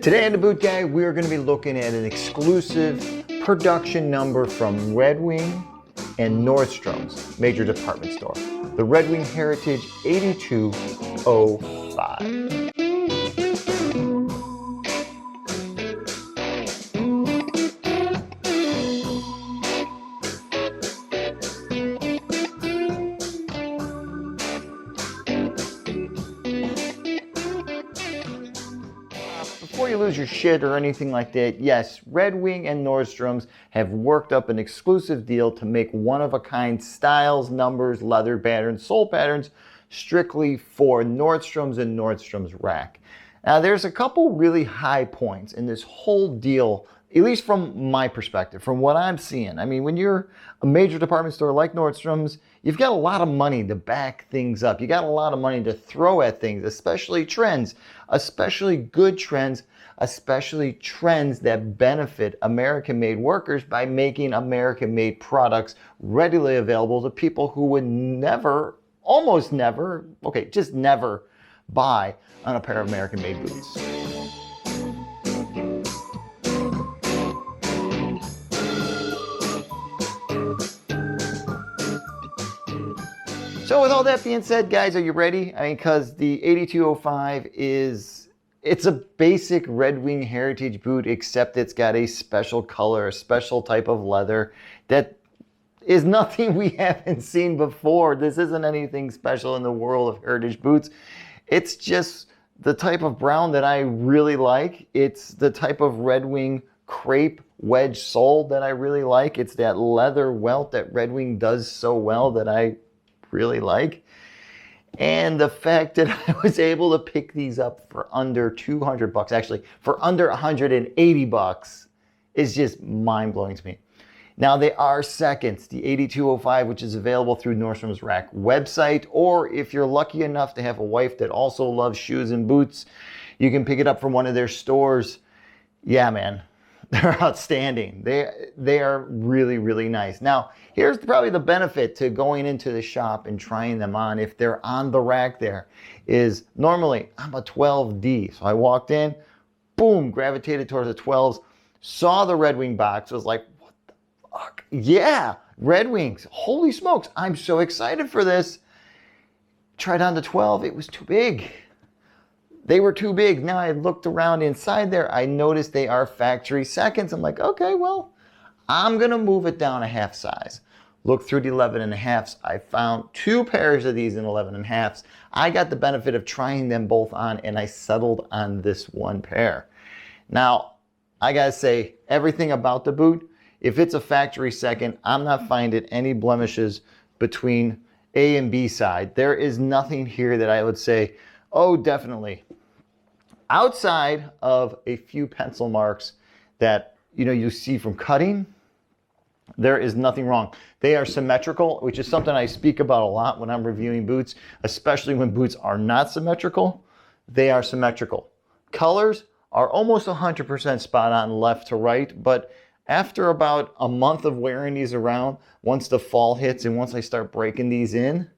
Today on the Boot Guy, we're going to be looking at an exclusive production number from RedWing and Nordstrom's major department store, the RedWing Heritage 8205. Before you lose your shit or anything like that, yes, RedWing and Nordstrom's have worked up an exclusive deal to make one-of-a-kind styles, numbers, leather patterns, sole patterns strictly for Nordstrom's and Nordstrom's Rack. Now, there's a couple really high points in this whole deal, at least from my perspective, from what I'm seeing. I mean, when you're a major department store like Nordstrom's, you've got a lot of money to back things up. You got a lot of money to throw at things, especially trends, especially good trends, especially trends that benefit American-made workers by making American-made products readily available to people who would never, almost never, okay, just never buy on a pair of American-made boots. So with all that being said, guys, are you ready? I mean, because the 8205 it's a basic RedWing Heritage boot, except it's got a special color, a special type of leather that is nothing we haven't seen before. This isn't anything special in the world of Heritage boots. It's just the type of brown that I really like. It's the type of RedWing crepe wedge sole that I really like. It's that leather welt that RedWing does so well that I really like. And the fact that I was able to pick these up for under 200 bucks, actually for under 180 bucks, is just mind-blowing to me. Now, they are seconds, the 8205, which is available through Nordstrom's Rack website, or if you're lucky enough to have a wife that also loves shoes and boots, you can pick it up from one of their stores. Yeah, man, they're outstanding. They are really, really nice. Now, here's probably the benefit to going into the shop and trying them on if they're on the rack there, is normally I'm a 12D. So I walked in, boom, gravitated towards the 12s, saw the RedWing box, was like, what the fuck? Yeah, RedWings, holy smokes, I'm so excited for this. Tried on the 12, it was too big. They were too big. Now I looked around inside there, I noticed they are factory seconds. I'm like, okay, well, I'm gonna move it down a half size. Look through the 11.5s. I found two pairs of these in 11.5s. I got the benefit of trying them both on, and I settled on this one pair. Now, I gotta say, everything about the boot, if it's a factory second, I'm not finding any blemishes between A and B side. There is nothing here that I would say, oh, definitely. Outside of a few pencil marks that you see from cutting, there is nothing wrong. They are symmetrical, which is something I speak about a lot when I'm reviewing boots, especially when boots are not symmetrical. They are symmetrical. Colors are almost 100% spot on left to right, but after about a month of wearing these around, once the fall hits and once I start breaking these in,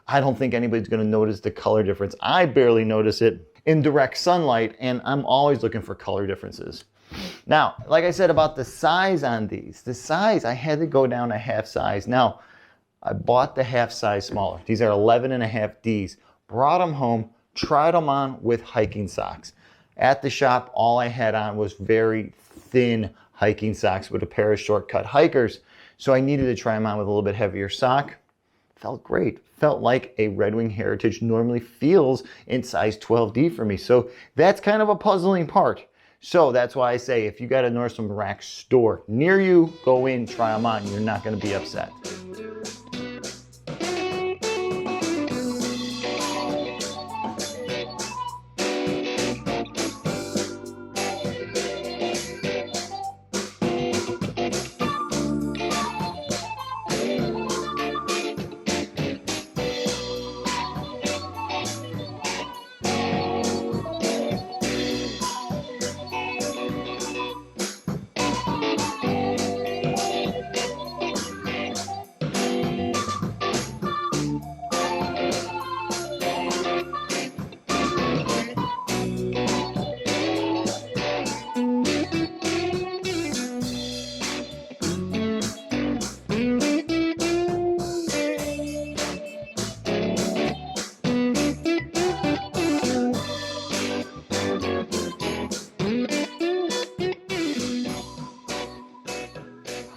I don't think anybody's going to notice the color difference. I barely notice it in direct sunlight, and I'm always looking for color differences. Now, like I said about the size on these, the size, I had to go down a half size. Now, I bought the half size smaller. These are 11.5Ds. Brought them home, tried them on with hiking socks. At the shop, all I had on was very thin hiking socks with a pair of shortcut hikers. So I needed to try them on with a little bit heavier sock. Felt great. Felt like a RedWing Heritage normally feels in size 12D for me. So that's kind of a puzzling part. So that's why I say if you got a Nordstrom Rack store near you, go in, try them on. You're not going to be upset.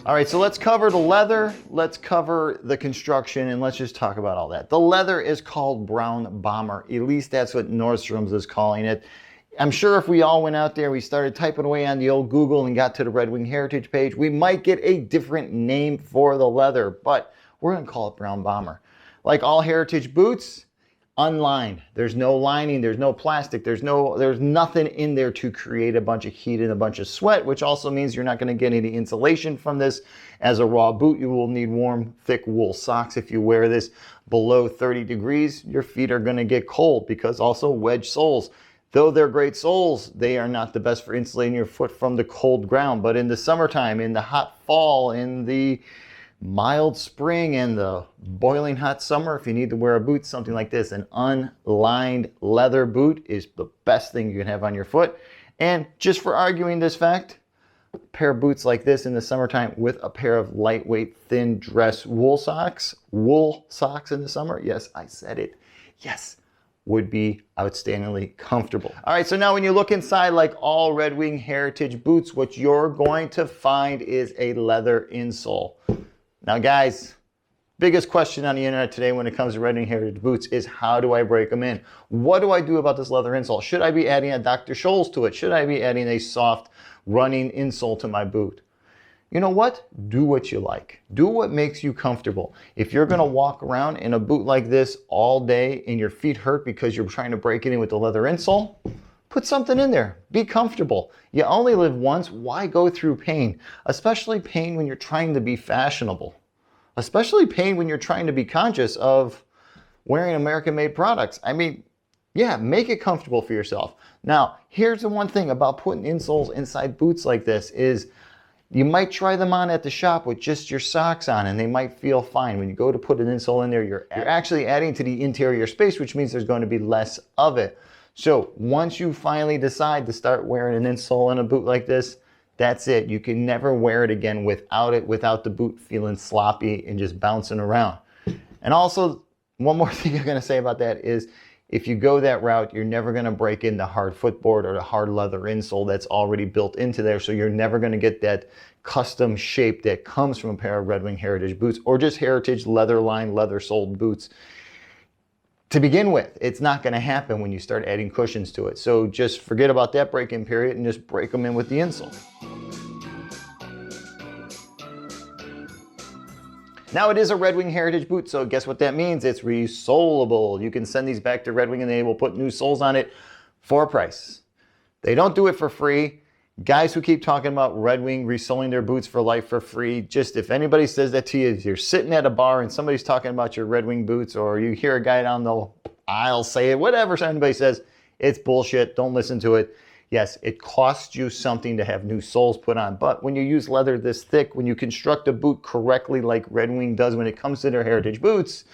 All right, so let's cover the leather, let's cover the construction, and let's just talk about all that. The leather is called Brown Bomber. At least that's what Nordstrom's is calling it. I'm sure if we all went out there, we started typing away on the old Google and got to the RedWing Heritage page, we might get a different name for the leather, but we're gonna call it Brown Bomber. Like all Heritage boots, unlined. There's no lining, there's no plastic, there's nothing in there to create a bunch of heat and a bunch of sweat, which also means you're not going to get any insulation from this. As a raw boot, you will need warm, thick wool socks. If you wear this below 30 degrees, your feet are going to get cold, because also wedge soles. Though they're great soles, they are not the best for insulating your foot from the cold ground. But in the summertime, in the hot fall, in the mild spring and the boiling hot summer, if you need to wear a boot, something like this, an unlined leather boot is the best thing you can have on your foot. And just for arguing this fact, a pair of boots like this in the summertime with a pair of lightweight thin dress wool socks in the summer, yes, I said it, yes, would be outstandingly comfortable. All right, so now when you look inside, like all RedWing Heritage boots, what you're going to find is a leather insole. Now guys, biggest question on the internet today when it comes to RedWing Heritage boots is, how do I break them in? What do I do about this leather insole? Should I be adding a Dr. Scholl's to it? Should I be adding a soft running insole to my boot? You know what? Do what you like. Do what makes you comfortable. If you're gonna walk around in a boot like this all day and your feet hurt because you're trying to break it in with the leather insole, put something in there. Be comfortable. You only live once. Why go through pain? Especially pain when you're trying to be fashionable. Especially pain when you're trying to be conscious of wearing American-made products. I mean, yeah, make it comfortable for yourself. Now, here's the one thing about putting insoles inside boots like this is you might try them on at the shop with just your socks on and they might feel fine. When you go to put an insole in there, you're actually adding to the interior space, which means there's going to be less of it. So once you finally decide to start wearing an insole in a boot like this, that's it. You can never wear it again without the boot feeling sloppy and just bouncing around. And also, one more thing I'm going to say about that is, if you go that route, you're never going to break in the hard footboard or the hard leather insole that's already built into there. So you're never going to get that custom shape that comes from a pair of RedWing Heritage boots or just Heritage leather-lined, leather-soled boots. To begin with, it's not going to happen when you start adding cushions to it. So just forget about that break-in period and just break them in with the insole. Now it is a RedWing Heritage boot, so guess what that means? It's resolable. You can send these back to RedWing and they will put new soles on it for a price. They don't do it for free. Guys who keep talking about RedWing resoling their boots for life for free, just if anybody says that to you, if you're sitting at a bar and somebody's talking about your RedWing boots, or you hear a guy down the aisle say it, whatever anybody says, it's bullshit. Don't listen to it. Yes, it costs you something to have new soles put on, but when you use leather this thick, when you construct a boot correctly like RedWing does when it comes to their Heritage boots,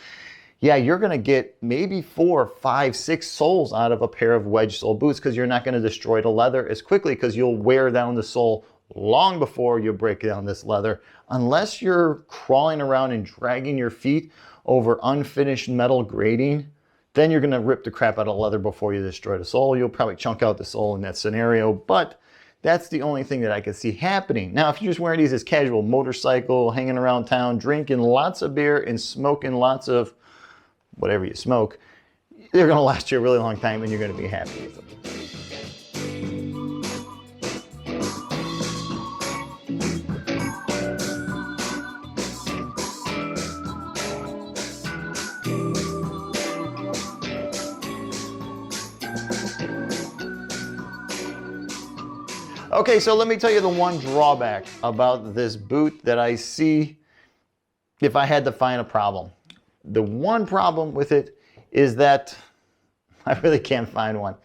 yeah, you're going to get maybe 4, 5, 6 soles out of a pair of wedge sole boots, because you're not going to destroy the leather as quickly, because you'll wear down the sole long before you break down this leather. Unless you're crawling around and dragging your feet over unfinished metal grating, then you're going to rip the crap out of leather before you destroy the sole. You'll probably chunk out the sole in that scenario, but that's the only thing that I could see happening. Now, if you're just wearing these as casual motorcycle, hanging around town, drinking lots of beer and smoking lots of whatever you smoke, they're going to last you a really long time and you're going to be happy with them. Okay, so let me tell you the one drawback about this boot that I see if I had to find a problem. The one problem with it is that I really can't find one.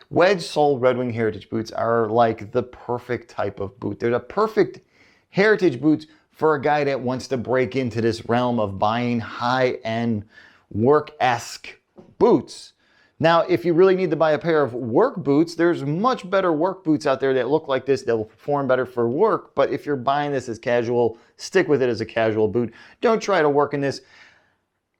Wedge sole RedWing Heritage boots are like the perfect type of boot. They're the perfect Heritage boots for a guy that wants to break into this realm of buying high-end work-esque boots. Now, if you really need to buy a pair of work boots, there's much better work boots out there that look like this that will perform better for work. But if you're buying this as casual, stick with it as a casual boot. Don't try to work in this.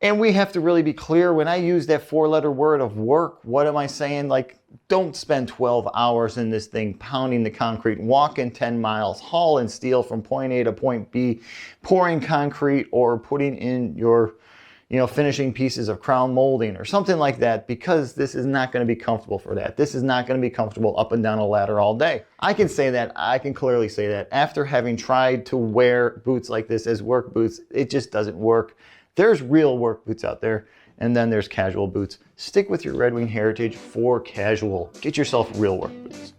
And we have to really be clear, when I use that 4-letter word of work, what am I saying? Like, Don't spend 12 hours in this thing pounding the concrete, walking 10 miles, hauling steel from point A to point B, pouring concrete or putting in your finishing pieces of crown molding or something like that, because this is not going to be comfortable for that. This is not going to be comfortable up and down a ladder all day. I can say that, I can clearly say that after having tried to wear boots like this as work boots, it just doesn't work. There's real work boots out there, and then there's casual boots. Stick with your RedWing Heritage for casual. Get yourself real work boots.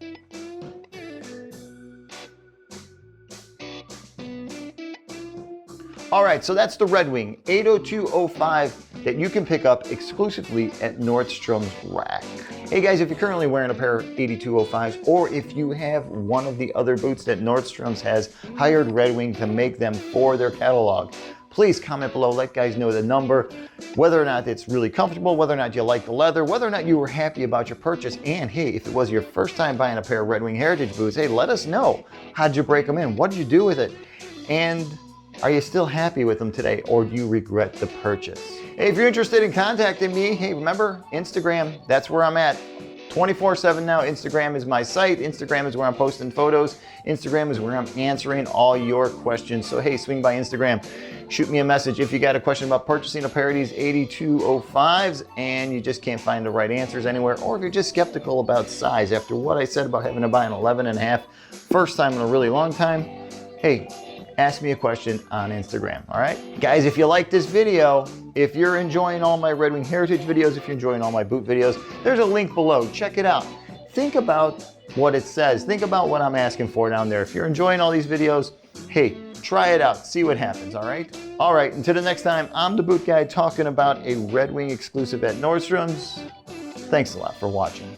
All right, so that's the RedWing 80205 that you can pick up exclusively at Nordstrom's Rack. Hey guys, if you're currently wearing a pair of 8205s, or if you have one of the other boots that Nordstrom's has hired RedWing to make them for their catalog, please comment below, let guys know the number, whether or not it's really comfortable, whether or not you like the leather, whether or not you were happy about your purchase, and hey, if it was your first time buying a pair of RedWing Heritage boots, hey, let us know. How'd you break them in? What did you do with it? And are you still happy with them today, or do you regret the purchase? Hey, if you're interested in contacting me, hey, remember, Instagram, that's where I'm at. 24/7 now. Instagram is my site. Instagram is where I'm posting photos. Instagram is where I'm answering all your questions. So hey, swing by Instagram. Shoot me a message if you got a question about purchasing a pair of these 8205s and you just can't find the right answers anywhere, or if you're just skeptical about size after what I said about having to buy an 11.5 first time in a really long time. Hey, ask me a question on Instagram, all right? Guys, if you like this video, if you're enjoying all my RedWing Heritage videos, if you're enjoying all my boot videos, there's a link below. Check it out. Think about what it says. Think about what I'm asking for down there. If you're enjoying all these videos, hey, try it out. See what happens, all right? All right, until the next time, I'm the Boot Guy talking about a RedWing exclusive at Nordstrom's. Thanks a lot for watching.